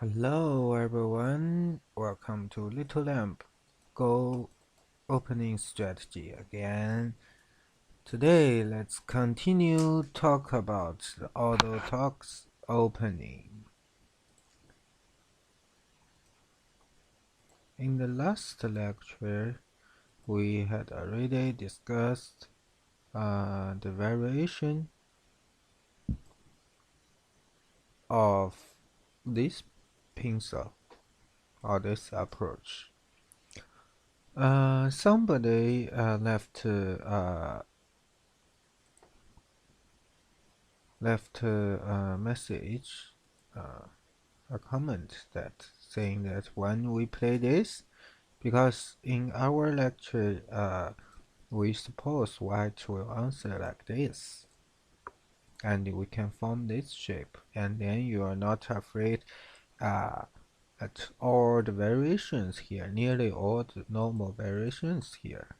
Hello everyone, welcome to Littlelamb Go Opening Strategy again. Today let's continue talk about the Orthodox Opening. In the last lecture, we had already discussed the variation of this pencil or this approach. Somebody left a message, a comment that saying that when we play this, because in our lecture, we suppose white will answer like this, and we can form this shape, and then you are not afraid at all the variations here, nearly all the normal variations here.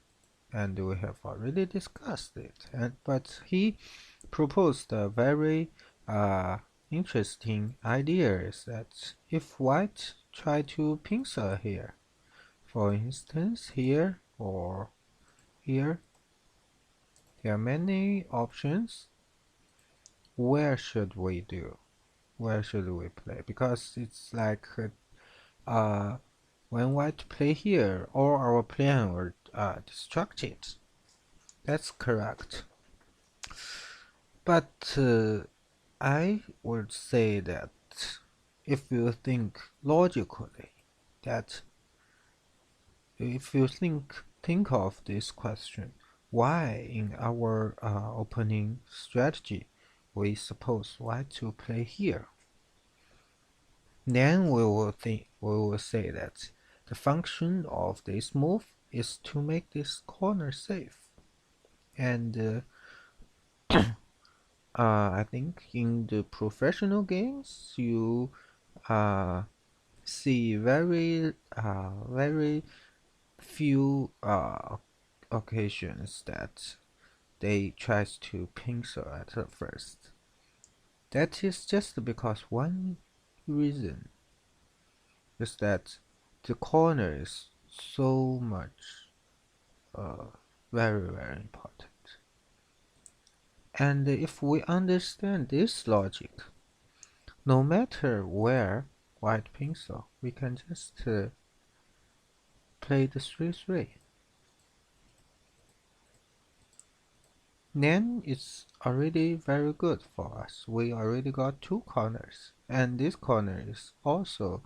And we have already discussed it. But he proposed a very interesting idea is that if white try to pincer here, for instance here or here, there are many options. Where should we do? Where should we play? Because it's like when white play here, all our plan were destructed. That's correct. But I would say that if you think logically, that if you think of this question, why in our opening strategy we suppose white to play here, then we will say that the function of this move is to make this corner safe, and I think in the professional games you see very few occasions that they tries to pincer at first. That is just because one reason is that the corner is so much very important. And if we understand this logic, no matter where white pencil, we can just play the 3-3. Then it's already very good for us. We already got two corners, and this corner is also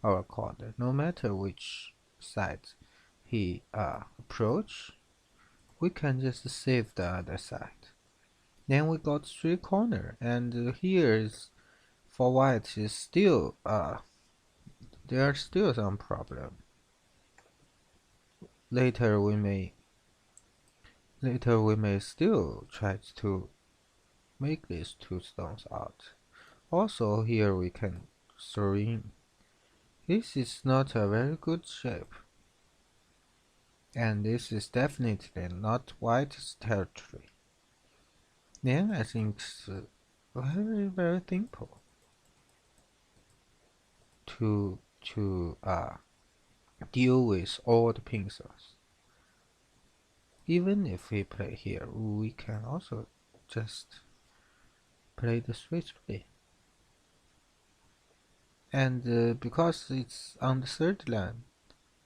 our corner. No matter which side he approach, we can just save the other side. Then we got three corner, and here is for white is still there's still some problem. Later we may still try to make these two stones out. Also here we can throw in. This is not a very good shape, and this is definitely not white's territory. Then I think it's very very simple to deal with all the pincers. Even if we play here, we can also just play the switch play. And because it's on the third line,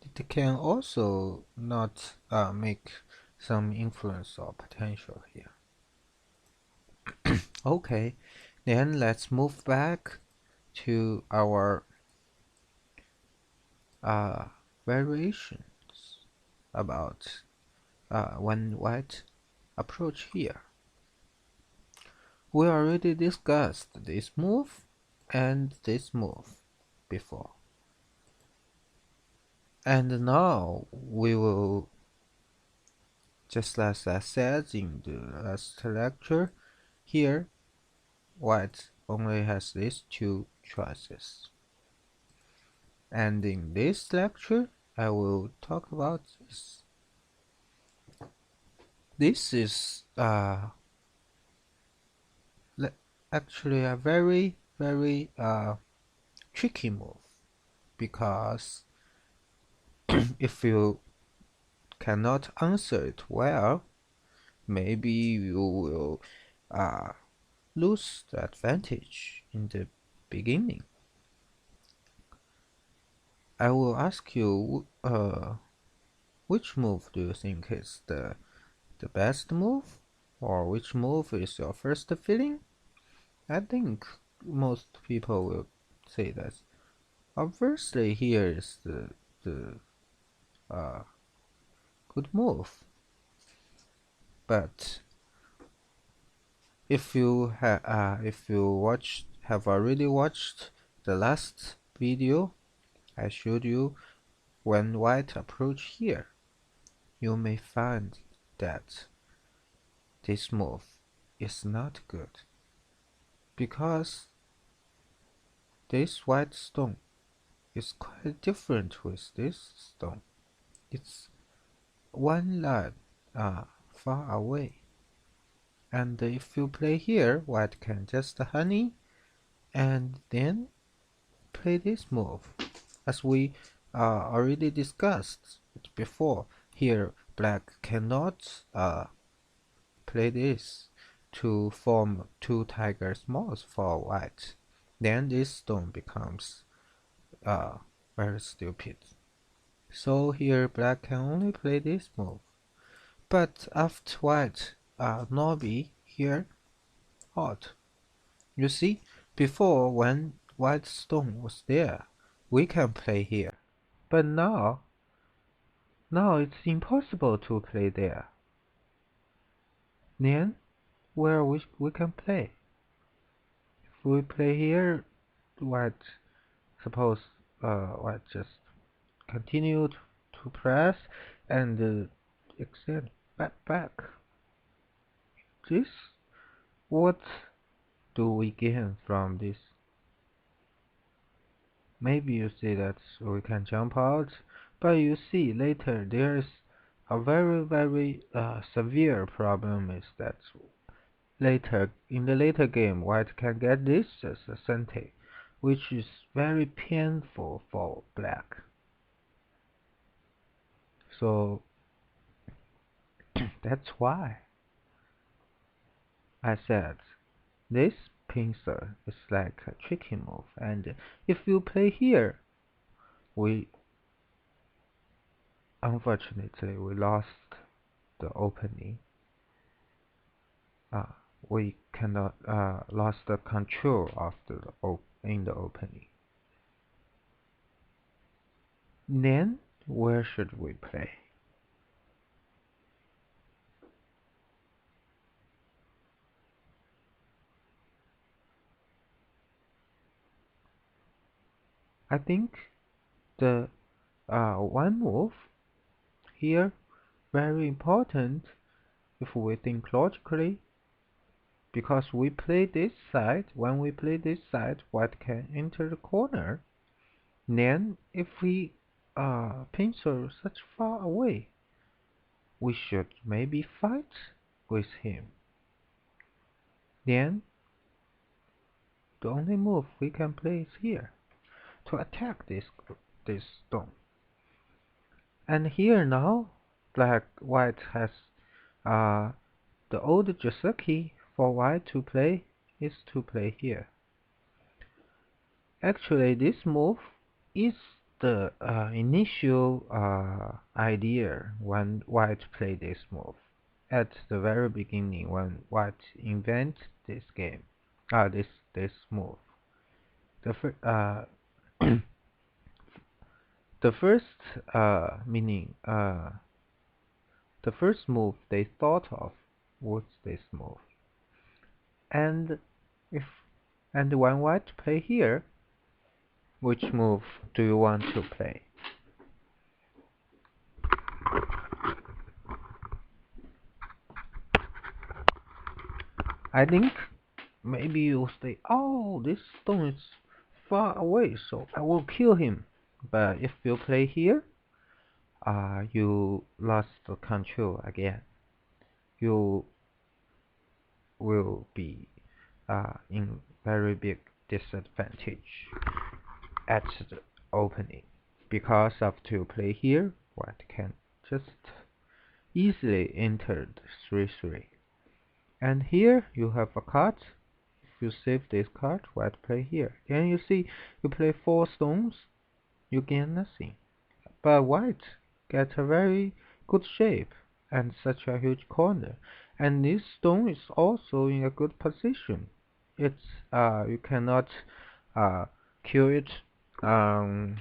it can also not make some influence or potential here. Okay, then let's move back to our variations about when white approach here. We already discussed this move and this move before, and now we will, just as I said in the last lecture, here white only has these two choices, and in this lecture I will talk about this. This is actually a very tricky move, because if you cannot answer it well, maybe you will lose the advantage in the beginning. I will ask you, which move do you think is the best move, or which move is your first feeling? I think most people will say that obviously here is the uh, good move. But if you have already watched the last video I showed you, when white approach here, you may find that this move is not good, because this white stone is quite different with this stone. It's one line far away, and if you play here, white can just honey and then play this move. As we already discussed before, here black cannot play this to form two tiger smalls for white. Then this stone becomes very stupid. So here black can only play this move. But after white Nobby here hot. You see, before when white stone was there, we can play here. But now it's impossible to play there. Then where we can play? If we play here, white suppose white just continue to press and extend back. This, what do we gain from this? Maybe you see that we can jump out, but you see later there is a very severe problem, is that later in the later game white can get this as a cente, which is very painful for black. So that's why I said this pincer is like a tricky move, and if you play here, unfortunately we lost the opening. We cannot lost the control of in the opening. Then where should we play? I think the one move here very important if we think logically, because we play this side. When we play this side, white can enter the corner. Then if we pincer such far away, we should maybe fight with him. Then the only move we can play is here to attack this stone. And here now, white has the old Joseki for white to play is to play here. Actually, this move is the initial idea when white played this move. At the very beginning, when white invent this game, this move, the the first meaning the first move they thought of was this move. And if when white play here, which move do you want to play? I think maybe you say, oh, this stone is far away, so I will kill him. But if you play here, you lost the control again. You will be in very big disadvantage. at the opening. Because after you play here, white can just easily enter the 3-3. And here you have a card. If you save this card, white play here. Then you see you play 4 stones, you gain nothing. But white gets a very good shape and such a huge corner. And this stone is also in a good position. It's you cannot uh, kill it um,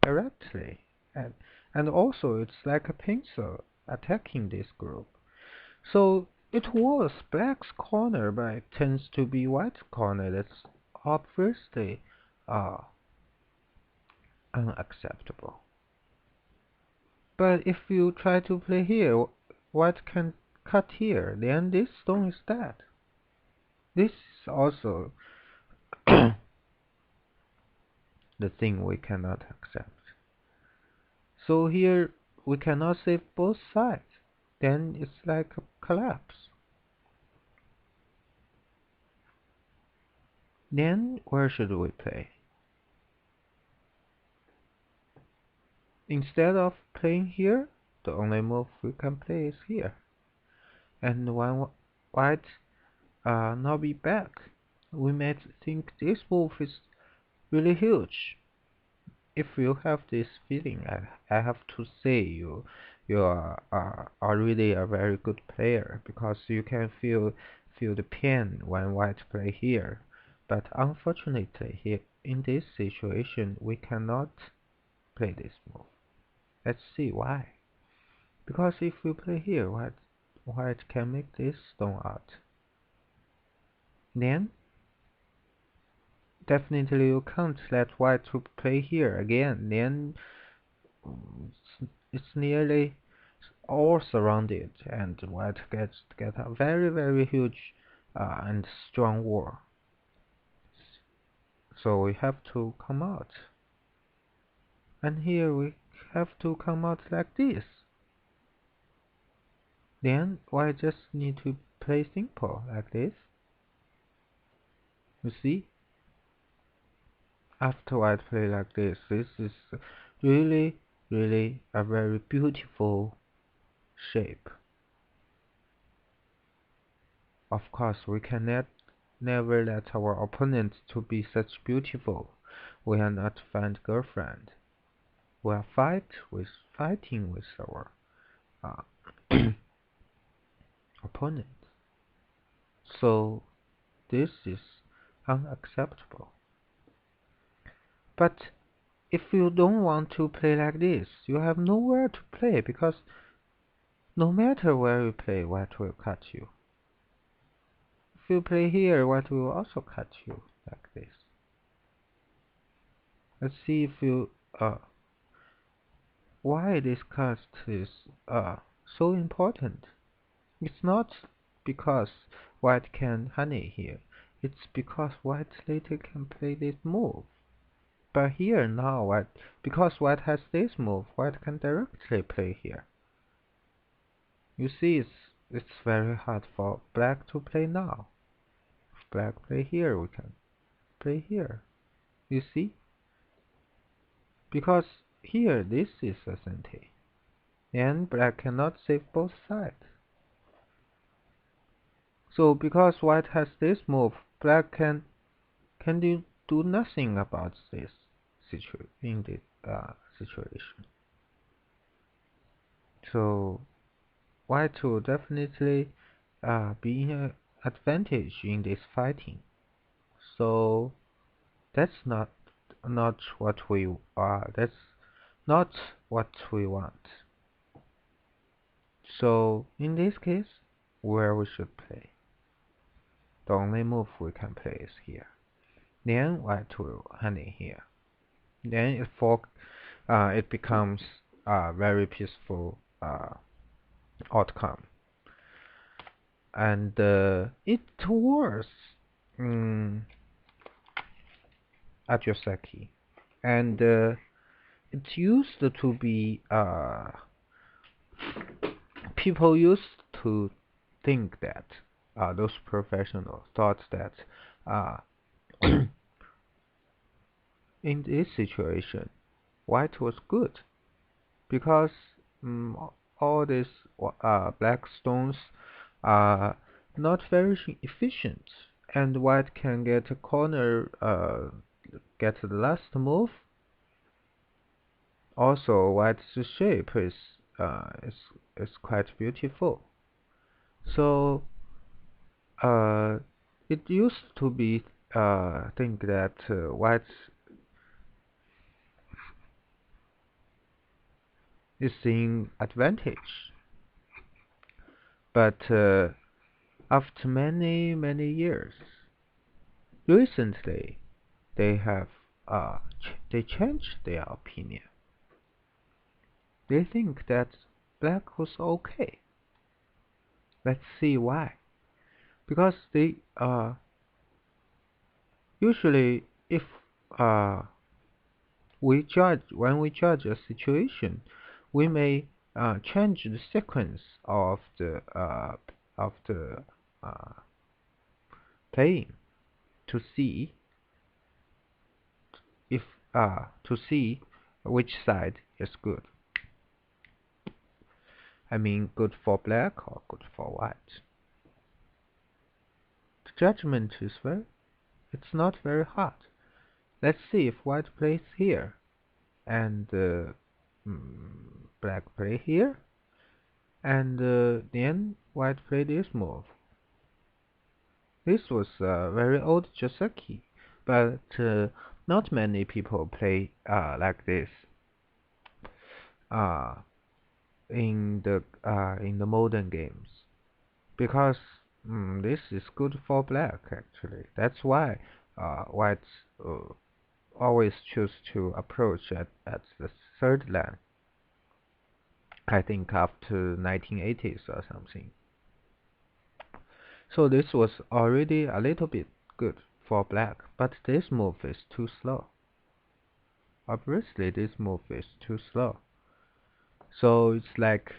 directly. And, and also it's like a pencil attacking this group. So it was black's corner, but it tends to be white's corner. That's obviously uh, unacceptable. But if you try to play here, white can cut here, then this stone is dead. This is also the thing we cannot accept. So here we cannot save both sides. Then it's like a collapse. Then where should we play? Instead of playing here, the only move we can play is here. And when white now be back, we might think this move is really huge. If you have this feeling, I have to say you are really a very good player because you can feel the pain when white play here. But unfortunately, here in this situation, we cannot play this move. Let's see why. Because if we play here, white can make this stone out. Then definitely you can't let white to play here again. Then it's nearly all surrounded, and white get a very huge and strong wall. So we have to come out, and here we have to come out like this. Then white just need to play simple like this. You see, after white play like this is really a very beautiful shape. Of course, we cannot never let our opponents to be such beautiful. We are not find girlfriend. We are fighting with our uh, opponent. So this is unacceptable. But if you don't want to play like this, you have nowhere to play because no matter where you play, white will cut you. If you play here, white will also cut you like this. Let's see if you why this cast is so important. It's not because white can honey here. It's because white later can play this move. But here now, because white has this move, white can directly play here. You see, it's very hard for black to play now. If black play here, we can play here. You see? Because here this is a center, and black cannot save both sides. So because white has this move, black can do nothing about this situation. So white will definitely be in an advantage in this fighting. So that's not what we are. That's not what we want. So in this case, where we should play? The only move we can play is here. Then white will honey here. Then it becomes a very peaceful outcome, and it was Ajosaki, and it used to be people used to think that those professionals thought that uh, in this situation, white was good because all these black stones are not very efficient, and white can get a corner, get the last move. Also, white's shape is quite beautiful. So it used to be think that white is in advantage, but after many years, recently they changed their opinion. They think that black was okay. Let's see why. Because they usually, if uh, when we judge a situation, we may change the sequence of the uh, playing to see if to see which side is good. I mean, good for black or good for white. The judgment it's not very hard. Let's see if white plays here and black play here, and then white play this move. This was very old Joseki, but not many people play like this uh, in the modern games because this is good for black actually. That's why whites always choose to approach at the third line. I think after 1980s or something. So this was already a little bit good for black, but this move is too slow. Obviously, this move is too slow. So it's like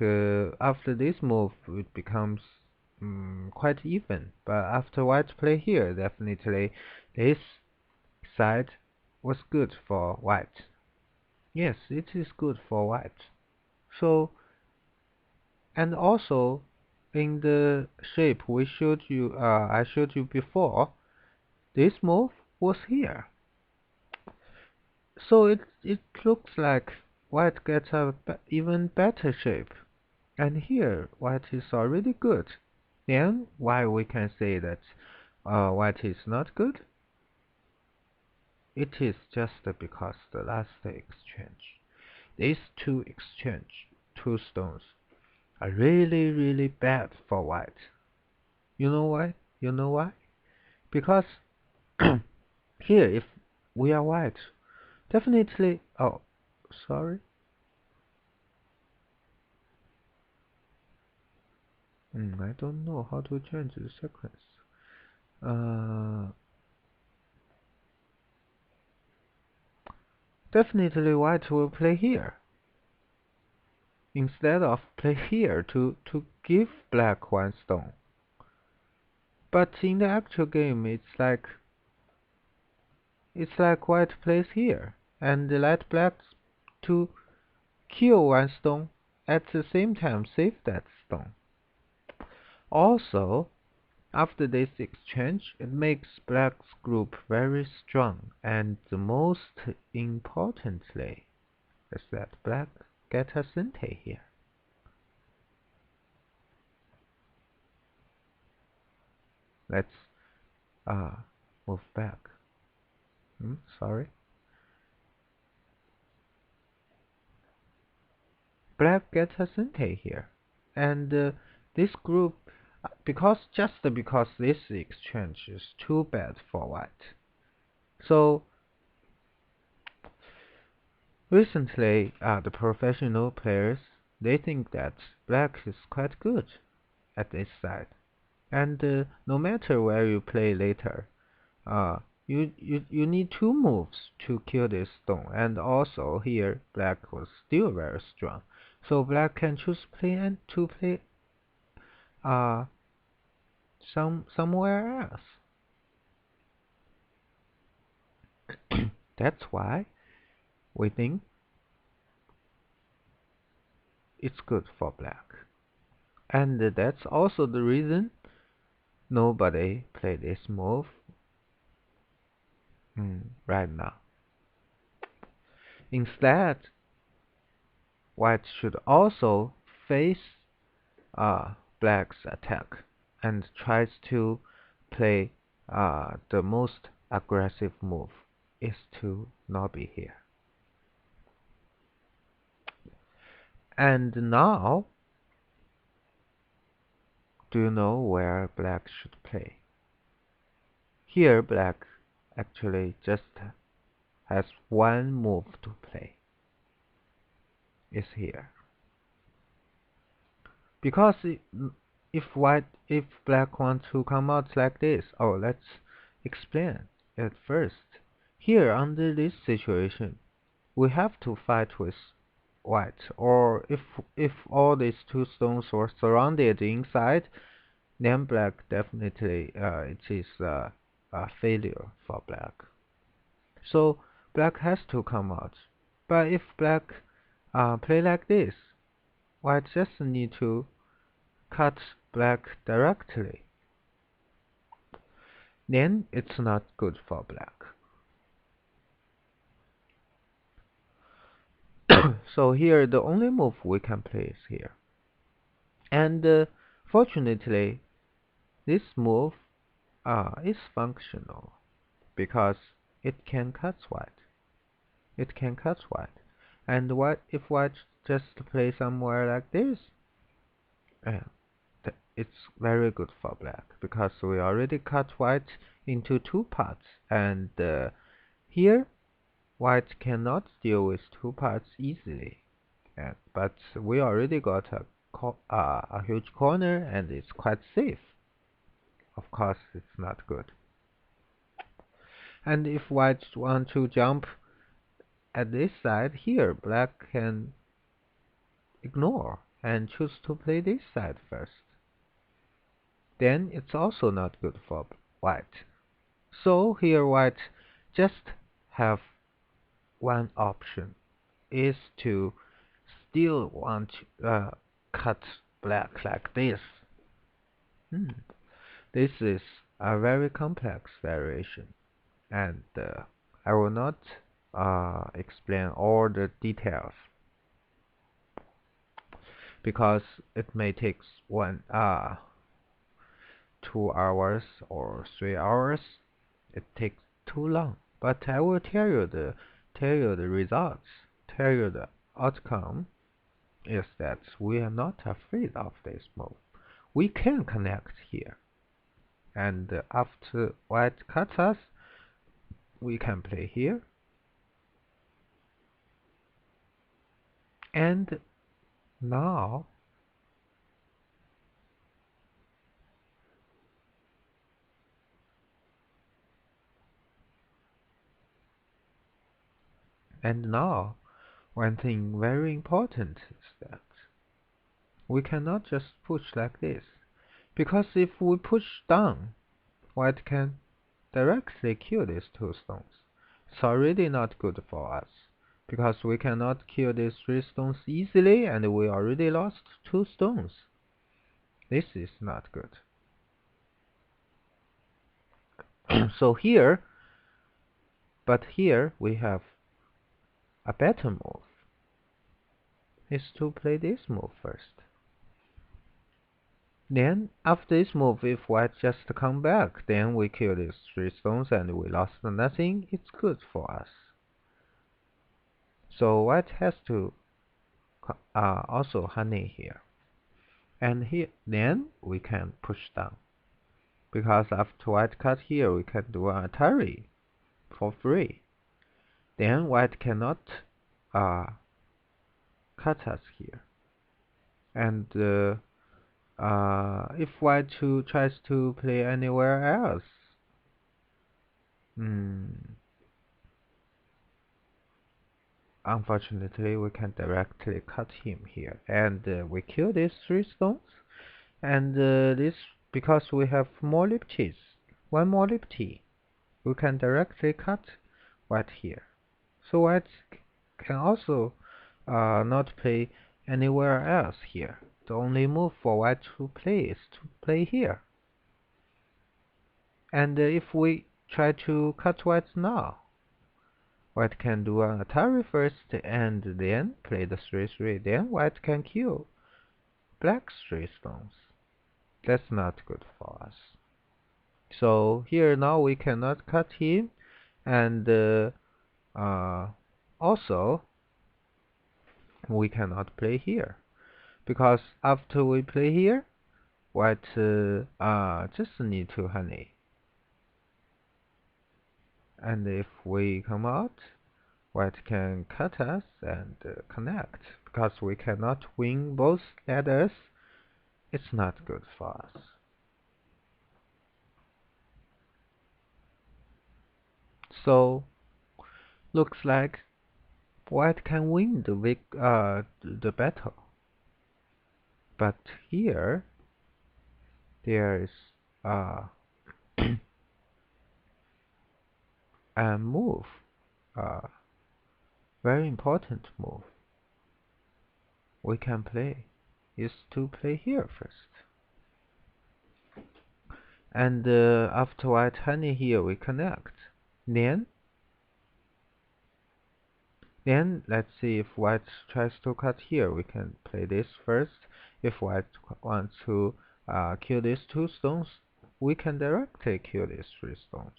after this move, it becomes quite even. But after white play here, definitely this side was good for white. Yes, it is good for white. So, and also in the shape I showed you before, this move was here. So it looks like white gets a even better shape. And here, white is already good. Then why we can say that white is not good? It is just because the last exchange. These two stones, are really bad for white. You know why? You know why? Because here, if we are white, definitely. Oh, sorry. I don't know how to change the sequence. Uh, Definitely white will play here instead of play here to give black one stone. But in the actual game, it's like white plays here and let black to kill one stone at the same time save that stone. Also, after this exchange, it makes black's group very strong, and the most importantly is that black get a sente here. Let's move back. Sorry. Black gets a sente here, and this group, just because this exchange is too bad for white. So recently, the professional players they think that black is quite good at this side, and no matter where you play later, uh, you need two moves to kill this stone, and also here black was still very strong, so black can choose to play uh somewhere else. That's why we think it's good for black. And that's also the reason nobody play this move right now. Instead, white should also face black's attack and tries to play the most aggressive move is to not be here. And now, do you know where black should play? Here, black actually just has one move to play. Is here. Because if black wants to come out like this, let's explain it first. Here, under this situation, we have to fight with white, or if all these two stones were surrounded inside, then black definitely it is a failure for black. So black has to come out. But if black play like this, white just need to cut black directly. Then it's not good for black. So here the only move we can play is here. And fortunately, this move is functional because it can cut white. It can cut white. And what if white just play somewhere like this? It's very good for black because we already cut white into two parts, and here white cannot deal with two parts easily. But we already got a huge corner and it's quite safe. Of course, it's not good. And if white want to jump at this side here, black can ignore and choose to play this side first. Then it's also not good for white. So here white just have one option, is to still want to cut black like this. This is a very complex variation, and I will not explain all the details because it may take 2 hours or 3 hours. It takes too long. But I will tell you the results, tell you the outcome is that we are not afraid of this move. We can connect here. And after white cuts us, we can play here. And now one thing very important is that we cannot just push like this. Because if we push down, white can directly kill these two stones. It's already not good for us, because we cannot kill these three stones easily, and we already lost two stones. This is not good. So here we have a better move, is to play this move first. Then after this move, if white just come back, then we kill these three stones and we lost nothing. It's good for us. So white has to also honey here. And here, then we can push down. Because after white cut here, we can do an Atari for free. Then white cannot cut us here. And if white tries to play anywhere else, unfortunately, we can directly cut him here, and we kill these three stones. And this, because we have more liberties, one more liberty, we can directly cut white here. So white can also not play anywhere else here. The only move for white to play is to play here. And if we try to cut white now, white can do an Atari first and then play the 3-3. Then white can kill black's 3 stones. That's not good for us. So here now we cannot cut him, and also we cannot play here because after we play here, white just need to honey, and if we come out, white can cut us and connect because we cannot win both ladders. It's not good for us. So looks like white can win the battle, but here there is uh, a move, uh, very important move we can play is to play here first. And after white honey here we connect. Then let's see if white tries to cut here. We can play this first. If white wants to kill these 2 stones, we can directly kill these 3 stones.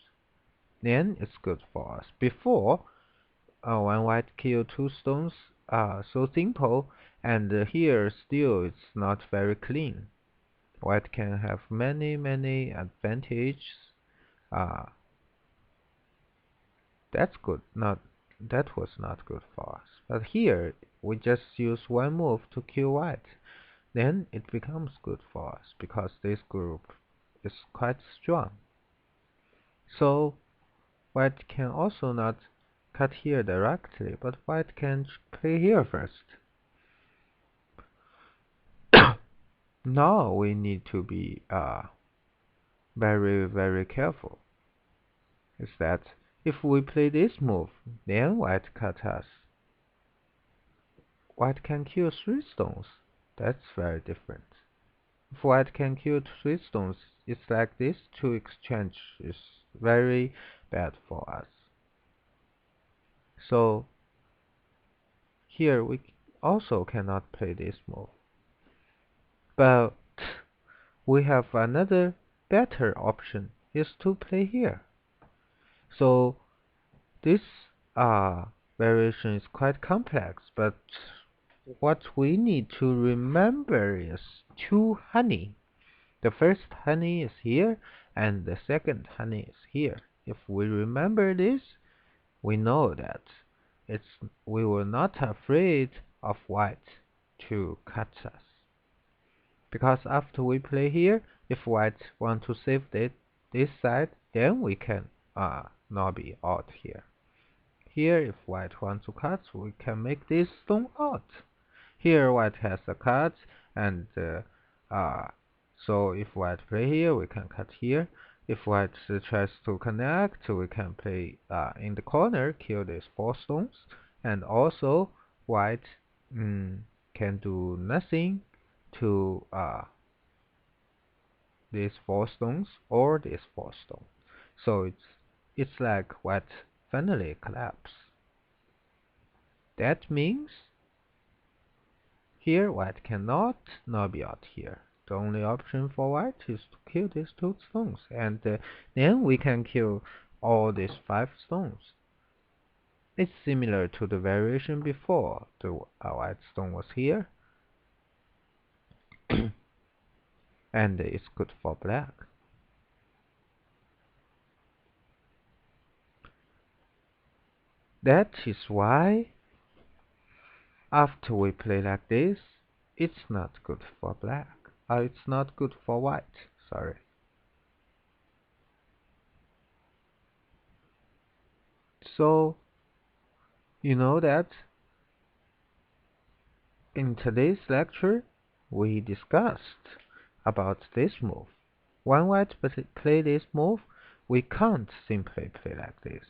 Then it's good for us. Before, when white kill 2 stones, so simple, and here still it's not very clean. White can have many advantages. That's good. That was not good for us. But here we just use one move to kill white. Then it becomes good for us because this group is quite strong. So white can also not cut here directly, but white can play here first. Now we need to be very careful. Is that if we play this move, then white cut us. White can kill 3 stones. That's very different. If white can kill 3 stones, it's like this 2 exchange is very bad for us. So here we also cannot play this move. But we have another better option is to play here. So this variation is quite complex, but what we need to remember is 2 honey. The first honey is here, and the second honey is here. If we remember this, we know that we were not afraid of white to cut us. Because after we play here, if white want to save this side, then we can not be out here. Here, if white wants to cut, we can make this stone out. Here, white has a cut, and so if white play here, we can cut here. If white tries to connect, we can play in the corner, kill these 4 stones, and also white can do nothing to these 4 stones or this 4 stone. So it's like white finally collapse. That means here white cannot not be out here. The only option for white is to kill these 2 stones, and then we can kill all these 5 stones. It's similar to the variation before. The white stone was here, and it's good for black. That is why after we play like this, it's not good for black. It's not good for white, sorry. So, you know that in today's lecture, we discussed about this move. When white play this move, we can't simply play like this.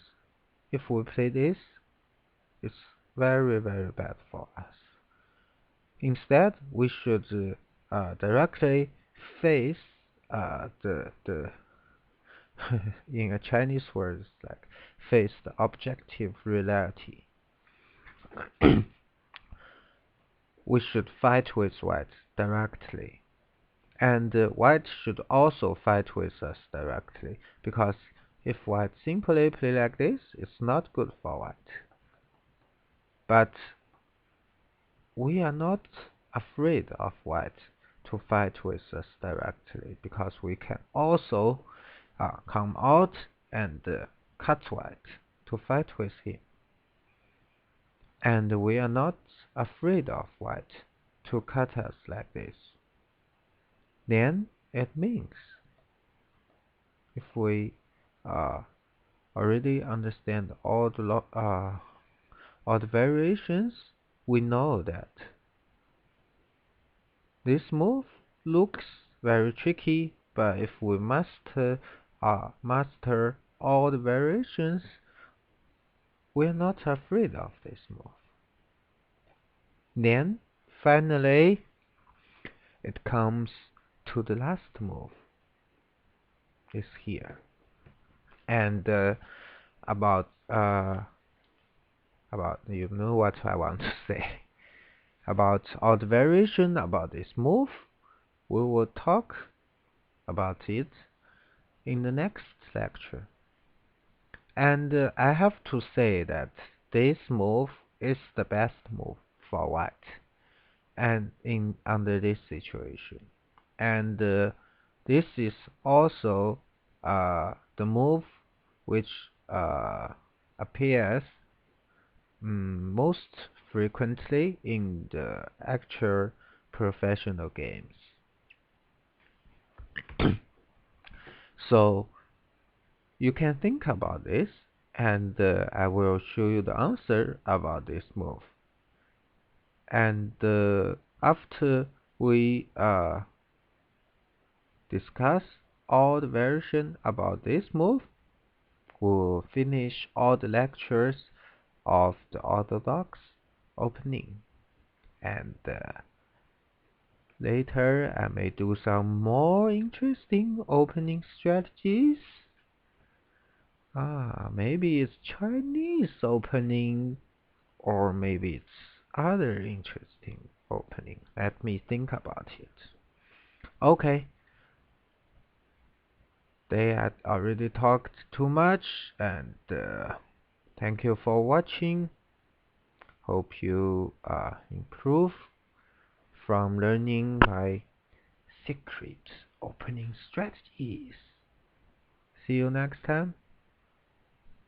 If we play this, it's very, very bad for us. Instead, we should directly face the in a Chinese word, like face the objective reality. We should fight with white directly, and white should also fight with us directly, because if white simply play like this, it's not good for white. But we are not afraid of white to fight with us directly, because we can also come out and cut white to fight with him. And we are not afraid of white to cut us like this. Then it means if we already understand all the variations, we know that this move looks very tricky, but if we master all the variations, we are not afraid of this move. Then finally it comes to the last move. Is here. And about you know what I want to say about all the variation about this move. We will talk about it in the next lecture. And I have to say that this move is the best move for white, and in under this situation. And this is also the move which appears most frequently in the actual professional games. So you can think about this, and I will show you the answer about this move. And after we discuss all the variation about this move, we'll finish all the lectures of the Orthodox Opening. And later I may do some more interesting opening strategies. Maybe it's Chinese opening, or maybe it's other interesting opening. Let me think about it. Okay. They had already talked too much, and thank you for watching. Hope you improve from learning my secret opening strategies. See you next time.